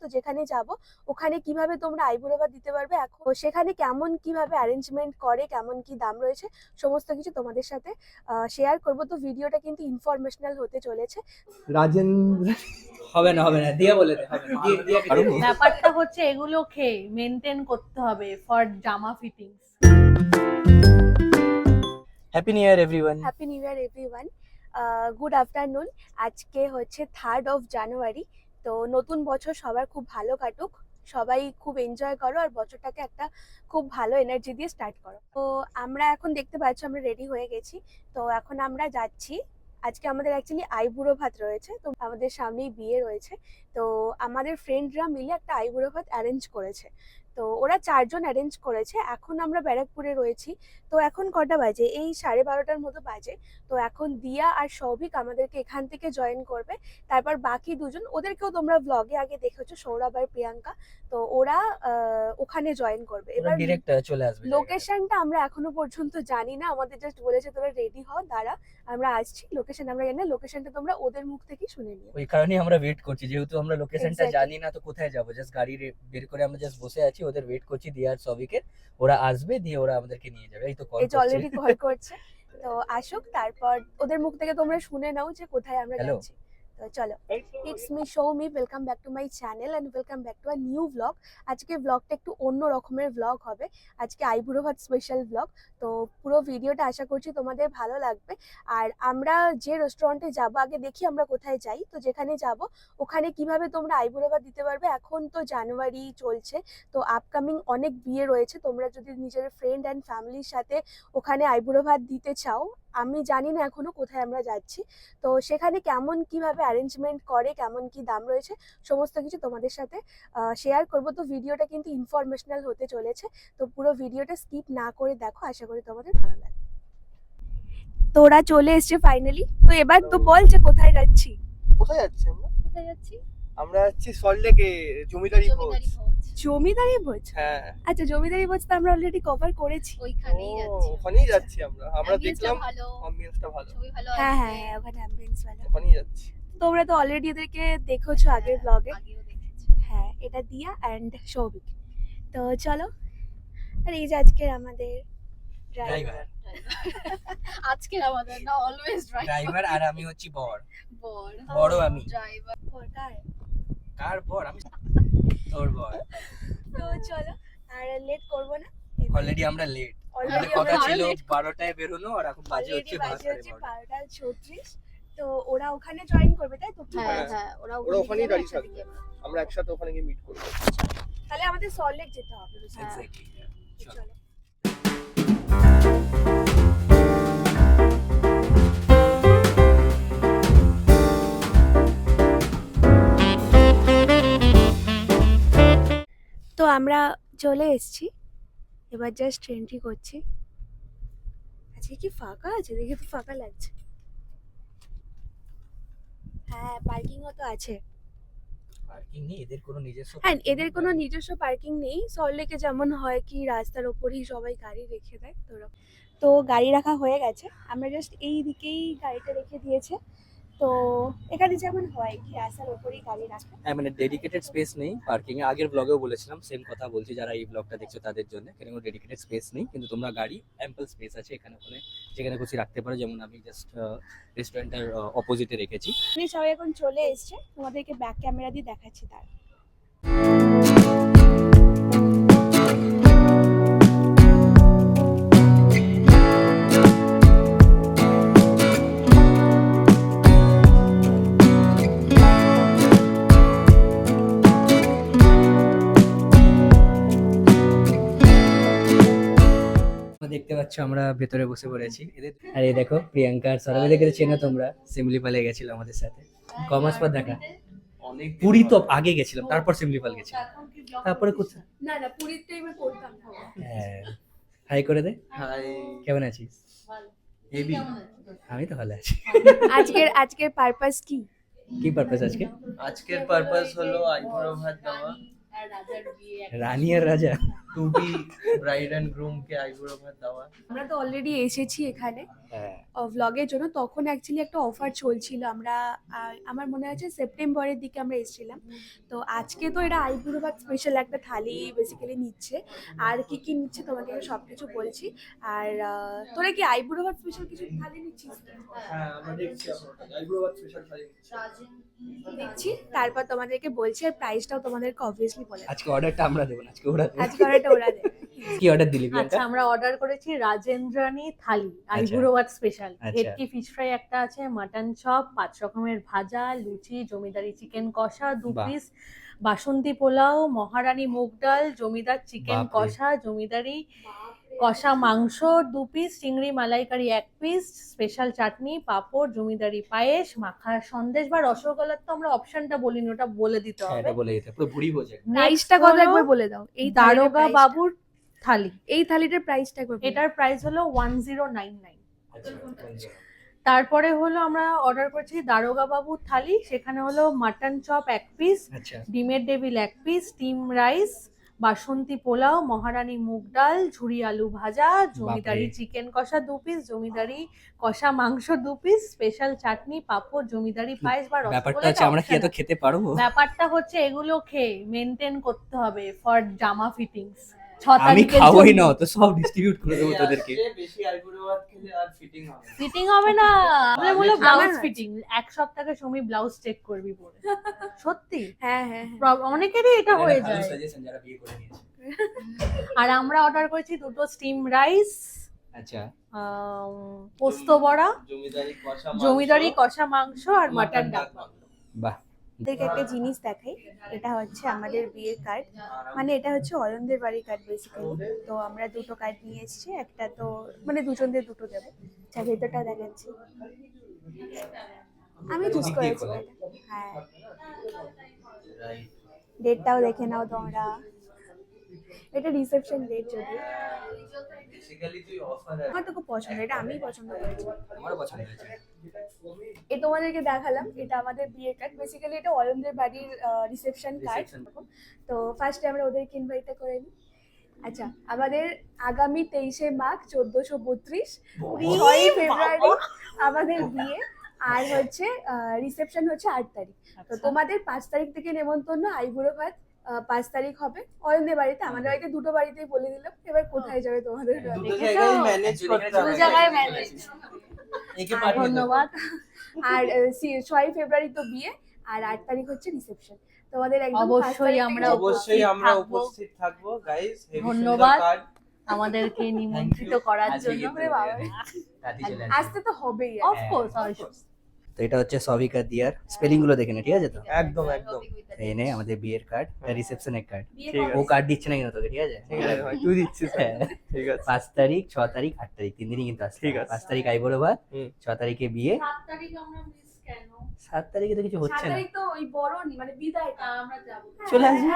তো যেখানে যাব ওখানে কিভাবে তোমরা আইবুড়ো ভাত দিতে পারবে, এখন সেখানে কেমন কিভাবে অ্যারেঞ্জমেন্ট করে, কেমন কি দাম রয়েছে, সমস্ত কিছু তোমাদের সাথে শেয়ার করব। তো ভিডিওটা কিন্তু ইনফরমেশনাল হতে চলেছে। রাজেন্দ্র হবে না দিয়া বলে দে, হবে না। দিয়া ব্যাপারটা হচ্ছে এগুলো খেয়ে মেনটেন করতে হবে ফর জামা fittings. Happy new year everyone. Happy new year everyone, good afternoon. আজকে হচ্ছে 3rd of জানুয়ারি। তো নতুন বছর সবার খুব ভালো কাটুক, সবাই খুব এনজয় করো আর বছরটাকে একটা খুব ভালো এনার্জি দিয়ে স্টার্ট করো। তো আমরা এখন দেখতে পাচ্ছি আমরা রেডি হয়ে গেছি। তো এখন আমরা যাচ্ছি, আজকে আমাদের অ্যাকচুয়ালি আইবুড়ো ভাত রয়েছে, তো আমাদের সামনেই বিয়ে রয়েছে। তো আমাদের ফ্রেন্ডরা মিলে একটা আইবুড়ো ভাত অ্যারেঞ্জ করেছে। তো ওরা 4 জন অ্যারেঞ্জ করেছে। এখন আমরা ব্যারাকপুরে রয়েছি। তো এখন কটা বাজে, এই 12:30টার মতো বাজে। তো এখন দিয়া আর সৌভিক আমাদেরকে এখান থেকে জয়েন করবে। তারপর বাকি দুজন, ওদেরকেও তোমরা ব্লগে আগে দেখেছো, সৌরভ আর প্রিয়াঙ্কা। তো ওরা ওখানে জয়েন করবে। এবার এবার ডাইরেক্ট চলে আসবে। লোকেশনটা আমরা এখনো পর্যন্ত জানি না, আমাদের জাস্ট বলেছে তোরা রেডি হও, দাঁড়া আমরা আসছি। লোকেশন আমরা জানি না, লোকেশনটা তোমরা ওদের মুখ থেকেই শুনে নিও। ওই কারণেই আমরা ওয়েট করছি, যেহেতু আমরা লোকেশনটা Exactly. জানি না তো কোথায় যাব। জাস্ট গাড়ি বের করে আমরা জাস্ট বসে আছি, ওদের ওয়েট করছি দিয়া আর সবিকের। ওরা আসবে, দিয়ে ওরা আমাদেরকে নিয়ে যাবে। এই তো কল এই যে অলরেডি কল করছে। তো আসুক, তারপর ওদের মুখ থেকে তোমরা শুনে নাও যে কোথায় আমরা Hello. যাচ্ছি। তো চলো, it's me Soumi, welcome back to my channel and welcome back to a new blog. আজকে ব্লগটা একটু অন্য রকমের ব্লগ হবে, আজকে আইবুড়ো ভাত স্পেশাল ব্লগ। তো পুরো ভিডিওটা আশা করছি তোমাদের ভালো লাগবে। আর আমরা যে রেস্টুরেন্টে যাব, আগে দেখি আমরা কোথায় যাই। তো যেখানে যাব ওখানে কিভাবে তোমরা আইবুড়ো ভাত দিতে পারবে। এখন তো জানুয়ারি চলছে, তো আপকামিং অনেক বিয়ে রয়েছে। তোমরা যদি নিজের ফ্রেন্ড অ্যান্ড ফ্যামিলির সাথে ওখানে আইবুড়ো ভাত দিতে চাও, আমি জানি না এখনো কোথায় আমরা যাচ্ছি। তো সেখানে কেমন কিভাবে অ্যারেঞ্জমেন্ট করে, কেমন কি দাম রয়েছে, সমস্ত কিছু তোমাদের সাথে শেয়ার করব। তো ভিডিওটা কিন্তু ইনফরমেশনাল হতে চলেছে, তো পুরো ভিডিওটা স্কিপ না করে দেখো, আশা করি তোমাদের ভালো লাগবে। তো ওরা চলে এসছে ফাইনালি। তো এবার তো বল যে কোথায় যাচ্ছি। কোথায় যাচ্ছি আমরা? কোথায় যাচ্ছি? আমরা যাচ্ছি সল্টলেকে জমিদারি ভোজ। জমিদারি ভোজ? হ্যাঁ। আচ্ছা, জমিদারি ভোজ তো আমরা অলরেডি কভার করেছি। ওইখানেই যাচ্ছি। ওখানেই যাচ্ছি আমরা দেখলাম ভালো, অ্যাম্বিয়েন্সটা ভালো। ছবি ভালো হ্যাঁ আসবে। হ্যাঁ হ্যাঁ, ওখানে অ্যাম্বিয়েন্স ভালো। ওখানেই যাচ্ছি। তোমরা তো অলরেডি এদেরকে দেখেছো আগের ব্লগে। আগেও দেখেছি। হ্যাঁ, এটা দিয়া অ্যান্ড সৌভিক। তো চলো, আর এই যে আজকের আমাদের ড্রাইভার। আজকে আমাদের না অলওয়েজ ড্রাইভার, আর আমি হচ্ছি বর। বর বড় আমি। ড্রাইভার। কার বর? আমি তোর বর। তো চলো, আর লেট করবো না। অলরেডি আমরা লেট। আমাদের অলরেডি কথা আমরা ছিল late 12টায় বেরোনো, আর এখন বাজে অলরেডি হচ্ছে বাজে হচ্ছে 12:30। 12:36। তো ওরা ওখানে জয়েন করবে, তাই তো? হ্যাঁ হ্যাঁ, ওরা ওখানেই দাঁড়িয়ে থাকবে। আমরা একসাথে ওখানে গিয়ে মিট করব। তাহলে আমাদের সল্টলেক যেতে হবে। হ্যাঁ। Exactly. চলো। চলো। তো আমরা চলে এসেছি, এবার জাস্ট এন্ট্রি করছি। আজকে কি ফাঁকা আছে? দেখে তো ফাঁকা লাগছে। হ্যাঁ, পার্কিংও তো আছে। পার্কিং নেই এদের কোনো নিজস্ব? হ্যাঁ, এদের কোনো নিজস্ব পার্কিং নেই। সল্টলেকে যেমন হয় কি রাস্তার ওপরেই সবাই গাড়ি রেখে দেয়, তো গাড়ি রাখা হয়ে গেছে। আমরা জাস্ট এই দিকেই গাড়িটা রেখে দিয়েছে। তো এখানে যেমন হয় কি রাস্তার ওপরেই গাড়ি রাখে। হ্যাঁ, মানে ডেডিকেটেড স্পেস নেই পার্কিং এ। আগের ব্লগেও বলেছিলাম, সেম কথা বলছি যারা এই ব্লগটা দেখছো তাদের জন্য। এখানে কোনো ডেডিকেটেড স্পেস নেই, কিন্তু তোমরা গাড়ি অ্যাম্পল স্পেস আছে এখানে, ওখানে যেখানে খুশি রাখতে পারো। যেমন আমি জাস্ট রেস্টুরেন্টের অপোজিটে রেখেছি। আপনি সবাই এখন চলে এসছে, তোমাদেরকে ব্যাক ক্যামেরা দিয়ে দেখাচ্ছি তার। দেখতে পাচ্ছ আমরা ভেতরে বসে পড়েছি। আর এই দেখো প্রিয়াঙ্কা আর সরবে, দেখে চেনো তোমরা, সিমলিপালে গেছিল আমাদের সাথে। কমাস পর দেখা অনেক পুরী তো আগে গেছিলাম, তারপর সিমলিপাল গেছিলাম, তারপরে কোথায়? না না, পুরীর টাইমে করতাম না। হ্যাঁ, হাই করে দে। হাই। কেমন আছিস? হেভি। আমি তো ভালো আছি। আজকের পারপাস কি? কি পারপাস আজকে? আজকের পারপাস হলো আইবুড়ো ভাত দেওয়া। আর রাজার বিয়ে। রানী আর রাজা? To be bride and groom কে আইবুড়ো ভাত দেওয়া। আমরা তো অলরেডি এসেছি এখানে হ্যাঁ ভ্লগের জন্য। তখন অ্যাকচুয়ালি একটা অফার চলছিল, আমরা আমার মনে আছে সেপ্টেম্বরের দিকে আমরা এসেছিলাম। তো আজকে তো এটা আইবুড়ো ভাত স্পেশাল একটা থালি বেসিক্যালি নিচ্ছে। আর কি কি নিচ্ছে তোমাকে সব কিছু বলছি। আর তোরা কি আইবুড়ো ভাত স্পেশাল কিছু থালি নিচ্ছিস? হ্যাঁ আমরা দেখছি আপনারা আইবুড়ো ভাত স্পেশাল থালি দিচ্ছি, তারপর তোমাদেরকে বলছি। আর প্রাইসটাও তোমাদেরকে অবভিয়াসলি বলে দেবো। আজকে অর্ডারটা আমরা দেবো না, আজকে ওরা দেবে। আজকে অর্ডারটা ওরা দেবে। কি অর্ডার দিলি আচ্ছা প্রিয়াঙ্কা? আমরা অর্ডার করেছি রাজেন্দ্রানী থালি আইবুড়ো ভাত স্পেশাল। আচ্ছা। ভেটকি ফিশ ফ্রাই একটা আছে, মাটন চপ, 5 রকমের ভাজা, লুচি, জমিদারি চিকেন কষা 2 বাহ। পিস, বাসন্তী পোলাও, মহারানী মুগ ডাল, জমিদার চিকেন বাপরে। কষা, জমিদারি কষা মাংস 2 পিস, চিংড়ি মালাইকারি 1 পিস, স্পেশাল চাটনি, পাঁপড়, জমিদারি পায়েস, মাখা সন্দেশ বা রসগোল্লার তো আমরা অপশনটা বলিনি, ওটা বলে দিতে হ্যাঁ হবে। এটা বলে দিতে পুরো ভুড়ি বোঝে। প্রাইসটা কত একবার বলে দাও। এই দারোগা বাবুর থালি, এই থালিটার প্রাইসটা একবার বলে দাও। এটার প্রাইস হলো 1099। আচ্ছা তারপরে হলো আমরা অর্ডার করেছি দারোগা বাবুর থালি, সেখানে হলো মাটন চপ 1 পিস, আচ্ছা ডিমের ডেভিল 1 পিস, স্টিম রাইস, বাসন্তী পোলাও, মহারানী মুগ ডাল, ঝুরি আলু ভাজা, জমিদারি বাপরে। চিকেন কষা 2 পিস, জমিদারি কষা মাংস 2 পিস, স্পেশাল চাটনি, পাঁপড়, জমিদারি পায়েস বা ব্যাপারটা হচ্ছে আমরা কি এত খেতে পারবো? ব্যাপারটা হচ্ছে এগুলো খেয়ে মেনটেন করতে হবে ফর জামা ফিটিংস। আমি খাবোই না, তো সব ডিস্ট্রিবিউট করে দেবো তোদেরকে। বেশি আইবুড়ো ভাত খেলে আর ফিটিং হবে না। ফিটিং হবে না, আমরা বলে আমার ব্লাউজ আছে। ফিটিং 1 সপ্তাহে সময় ব্লাউজ চেক করবি পরে। সত্যি হ্যাঁ হ্যাঁ হ্যাঁ। অনেকেরই এটা হয়ে ভালো যায়। সাজেশন যারা বিয়ে করে নিয়েছে। আর আমরা অর্ডার করেছি 2টো স্টিম রাইস, আচ্ছা পোস্ত বড়া, জমিদারি কষা মাংস আর মাটন ডাল। বাহ। আপনাদেরকে একটা জিনিস দেখাই। এটা হচ্ছে আমাদের বিয়ের কার্ড, মানে এটা হচ্ছে অয়নদের বাড়ির কার্ড বেসিক্যালি। তো আমরা দুটো কার্ড নিয়ে এসেছি, একটা তো মানে দুজনদের দুটো দেবো। আচ্ছা ভেতরটা দেখাচ্ছি, আমি চুজ করেছি এটা। হ্যাঁ ডেটটাও দেখে নাও তোমরা, এটা রিসেপশন ডেট। যদি বেসিক্যালি তুই অফার আমার তো খুব পছন্দ, এটা আমি পছন্দ করেছি। আমারও পছন্দ হয়েছে। এই তোমাদেরকে দেখালাম, এটা আমাদের বিয়ের কার্ড বেসিক্যালি। এটা অয়নদের বাড়ির রিসেপশন কার্ড। Reception। তো ফার্স্টে আমরা ওদেরকে ইনভাইটটা করে নিই। আচ্ছা আমাদের আগামী 23শে মাঘ 1432 6ই ফেব্রুয়ারি আমাদের বিয়ে। আর হচ্ছে রিসেপশন হচ্ছে 8 তারিখ। তো তোমাদের 5 তারিখ থেকে নেমন্তন্ন আইবুড়ো ভাত 5 তারিখ হবে অয়নদের বাড়িতে। আমাদের বাড়িতে দুটো বাড়িতেই বলে দিলাম, এবার কোথায় যাবে তোমাদের দুটো দেখে জায়গায় নাও। ম্যানেজ করতে হবে। দু জায়গায় ম্যানেজ। একে পাঠিয়ে দেবো। ধন্যবাদ। আর 6ই ফেব্রুয়ারি তো বিয়ে, আর 8 তারিখ হচ্ছে রিসেপশন। তোমাদের একদম 5 অবশ্যই তারিখ থেকে আমরা যেতে হবে। অবশ্যই আমরা থাকবো। উপস্থিত থাকবো গাইস। ধন্যবাদ। আমাদেরকে নিমন্ত্রিত করার আজকে জন্য। কিন্তু রাতে চলে আসবে। আসতে তো হবেই। অফ কোর্স তো এটা হচ্ছে সবিকা দিয়ার, স্পেলিং গুলো দেখে নে, ঠিক আছে তো? একদম একদম এই নে আমাদের বিয়ের কার্ড, রিসেপশনের কার্ড। ঠিক ও আছে কার্ড দিচ্ছে না কিন্তু তোকে, ঠিক আছে? ঠিক আছে ভাই, তুই দিচ্ছিস হ্যাঁ। ঠিক আছে 5 তারিখ 6 তারিখ 8 তারিখ 3 দিনই কিন্তু আসছে। ঠিক আছে। 5 তারিখ আইবুড়ো ভাত, হুম। 6 তারিখে বিয়ে, 7 তারিখ আমরা মিস কেন? 7 তারিখে তো কিছু 7 হচ্ছে না। তারিখ তো ওই বরণ মানে বিদায়টা। আমরা যাব। চলে আসবে,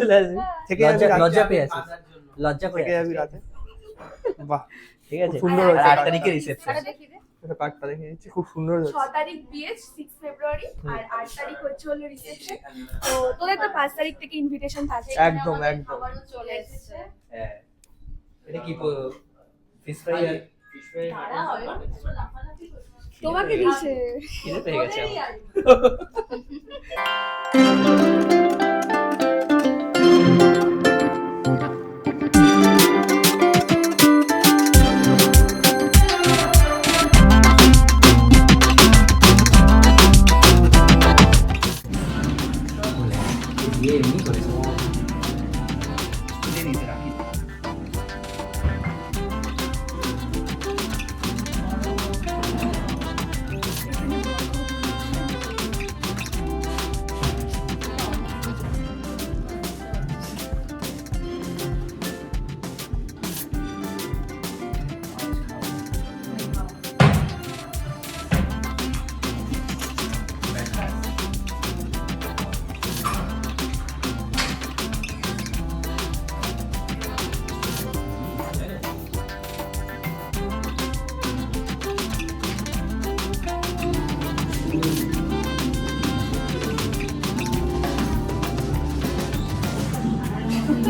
চলে আসবে। থেকে যাবি রাতে। লজ্জা পেয়ে আছে, লজ্জা করে থেকে যাবি রাতে। বাহ ঠিক আছে। খুব সুন্দর আর হয়েছে 8 কার্ডটা। তারিখে রিসেপশন। এটা দেখি রে। এটা কার্ডটা দেখে দিচ্ছি, খুব সুন্দর 6 হয়েছে। তারিখ বিয়ে 6 ফেব্রুয়ারি, আর 8 তারিখ হচ্ছে হলো রিসেপশন। তো তোদের তো 5 তারিখ থেকে ইনভিটেশন থাকে। একদম একদম আবারও চলে এসেছে। হ্যাঁ এটা কি ফিশ ফ্রাই আর ফিশ ফ্রাই তারা হয় লাফালাফি করছে। তোমাকে দিছে। খিদে পেয়ে গেছে ওদেরই আমার। আর কি। বিয়ে এমনি করেছে। খুলে নিতে রাখি।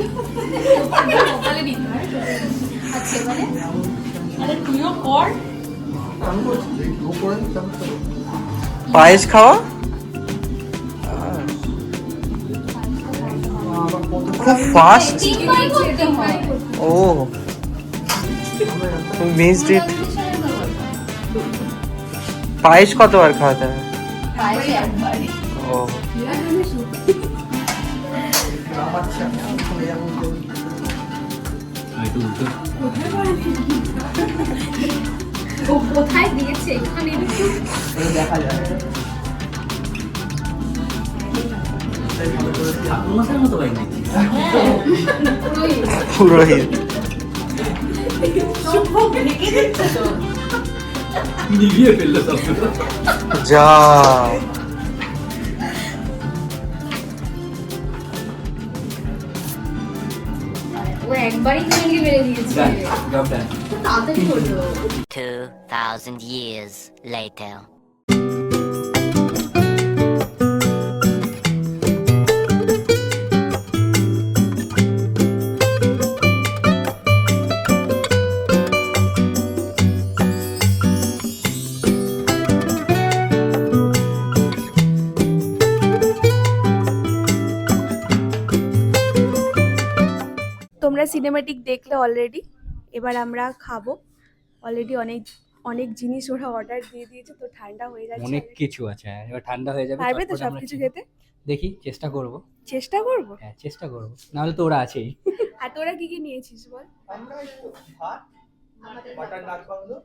কপালে নিতে হয়। আচ্ছা এবারে আরে তুইও কর। পায়েস খাওয়া খুব ফাস্ট। চিকমাই করতে হয়। ও মিসড ইট। পায়েস কতবার খাওয়াতে হবে? পায়েসে একবারই। ও ও কোথায় দিয়েছে এখানে দেখা যায় ঠাকুর মশাইয়ের মতো বাইক দেখছি। পুরোহিত। নিভিয়ে ফেললো সব। যা ও একবারই চিংড়ি মেরে দিয়েছে। জব ডান। তাড়াতাড়ি করলো। 2,000 years later. তোমরা সিনেমাটিক দেখলে অলরেডি, এবার আমরা খাবো। অলরেডি অনেক অনেক জিনিস ওরা অর্ডার দিয়ে দিয়েছে, তো ঠান্ডা হয়ে যাচ্ছে। অনেক কিছু আছে, হ্যাঁ, এবার ঠান্ডা হয়ে যাবে। পারবে তো তারপরে আমরা সবকিছু খেতে? দেখি, চেষ্টা করব। চেষ্টা করবো। হ্যাঁ, চেষ্টা করব, নাহলে তো ওরা আছেই। আর তোরা কি কি নিয়েছিস বল? আমরা একটু ভাত, মাটন ডাক বাংলো,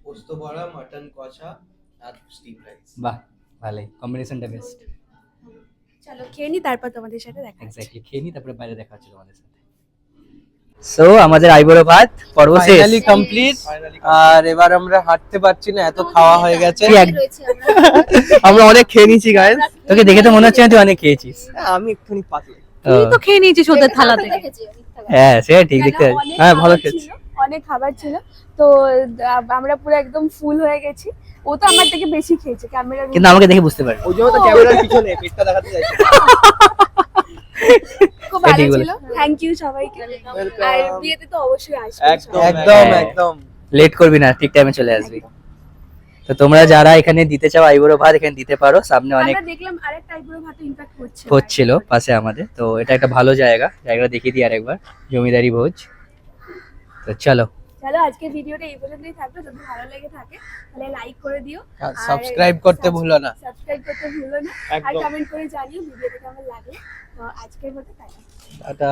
পোস্ত বড়া, মাটন কষা আর স্টিম রাইস। বাহ, ভালোই, কম্বিনেশনটা বেস্ট। চলো খেয়ে নি, তারপর তোমাদের সাথে দেখা হচ্ছে। এক্স্যাক্টলি, খেয়ে নি, তারপরে বাইরে দেখা হচ্ছে তোমাদের সাথে। সো আমাদের আইবুড়ো ভাত পর্ব শেষ। Finally complete. আর এবার আমরা হাঁটতে পারছি না, এত খাওয়া হয়ে গেছে। কি এক- রয়েছে আমরা। আমরা অনেক খেয়ে নিয়েছি গাইস। তোকে দেখে তো মনে হচ্ছে না তুই অনেক খেয়েছিস। আমি একটুখানি পাতলা। তুই তো খেয়ে নিয়েছিস ওদের থালা থেকে। দেখেছি, মিথ্যা কথা। হ্যাঁ, সে ঠিক দেখতে কেন, পাচ্ছি। অনেক হ্যাঁ, ভালো খাবার খেয়েছি। ছিল, অনেক খাবার ছিল, তো আমরা পুরো একদম ফুল হয়ে গেছি। ও তো আমার থেকে বেশি খেয়েছে ক্যামেরার কিন্তু আমাকে দেখে বুঝতে পারবি। ওই জন্য তো ক্যামেরার পিছনে পেটটা দেখাতে চাইছে। খুব হ্যাঁ, ভালো ঠিক ছিল। বলেছো। থ্যাংক ইউ সবাইকে। Welcome. আর বিয়েতে তো অবশ্যই আসবে। একদম একদম হ্যাঁ। একদম। লেট করবি না, ঠিক টাইমে চলে আসবি। তো তোমরা যারা এখানে দিতে চাও আইবুড়ো ভাত, এখানে দিতে পারো। সামনে অনেক আমরা দেখলাম আরেকটা আইবুড়ো ভাত ইমপ্যাক্ট হচ্ছে। হচ্ছিল পাশে আমাদের, তো এটা একটা ভালো জায়গাটা দেখিয়ে দিই আরেকবার, জমিদারি ভোজ। তো চলো, চলো আজকে ভিডিওটা এই পর্যন্তই থাকবে। যদি ভালো লেগে থাকে তাহলে লাইক করে দিও, আর সাবস্ক্রাইব করতে ভুলো না। সাবস্ক্রাইব করতে ভুলো না, আর একদম। কমেন্ট করে জানিও ভিডিওটা কেমন লাগলো। তো আজকের মতো টাটা। টাটা।